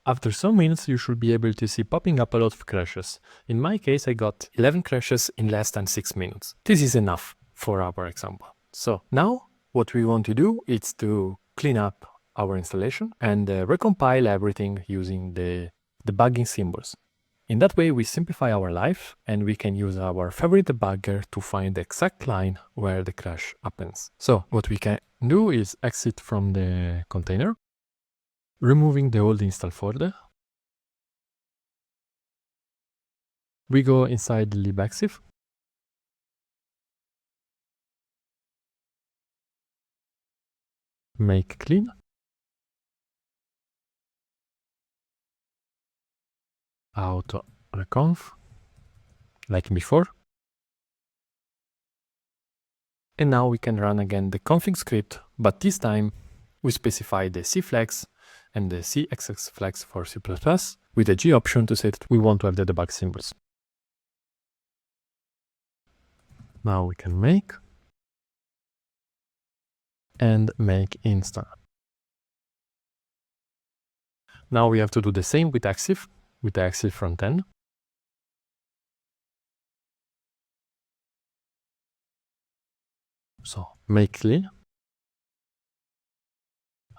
After some minutes, you should be able to see popping up a lot of crashes. In my case, I got 11 crashes in less than 6 minutes. This is enough for our example. So now what we want to do is to clean up our installation and recompile everything using the debugging symbols. In that way, we simplify our life and we can use our favorite debugger to find the exact line where the crash happens. So what we can do is exit from the container, removing the old install folder. We go inside the libexif. Make clean. Auto reconf, like before. And now we can run again the config script, but this time we specify the C flags and the CXX flags for C++ with the G option to say that we want to have the debug symbols. Now we can make and make install. Now we have to do the same with exif, with the exif front end. So make clean,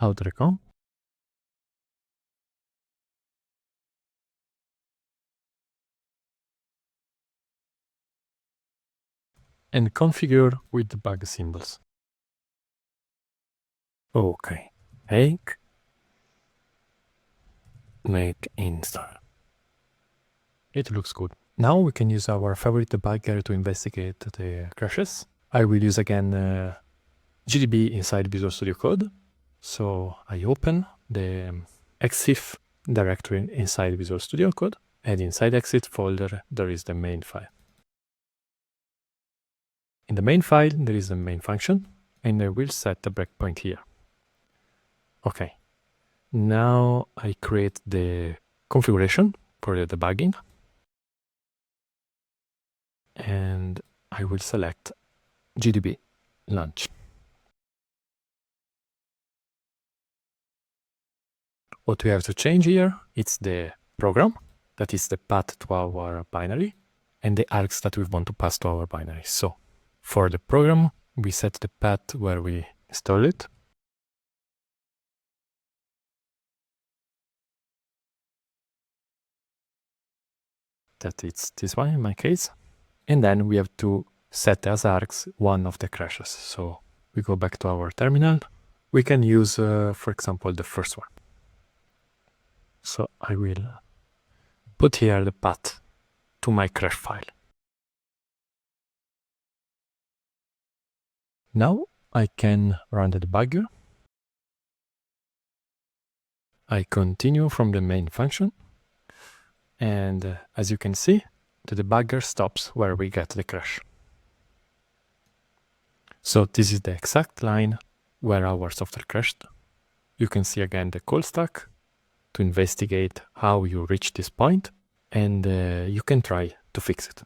auto recon, and configure with the bug symbols. Okay, make install. It looks good. Now we can use our favorite debugger to investigate the crashes. I will use again GDB inside Visual Studio Code. So I open the exif directory inside Visual Studio Code, and inside exit folder there is the main file. In the main file there is the main function, and I will set the breakpoint here. Okay, now I create the configuration for the debugging, and I will select GDB launch. What we have to change here, it's the program, that is the path to our binary, and the args that we want to pass to our binary. So for the program, we set the path where we install it. That it's this one in my case. And then we have to set as args one of the crashes. So we go back to our terminal. We can use, for example, the first one. So I will put here the path to my crash file. Now I can run the debugger. I continue from the main function. And as you can see, the debugger stops where we get the crash. So this is the exact line where our software crashed. You can see again the call stack to investigate how you reach this point, and you can try to fix it.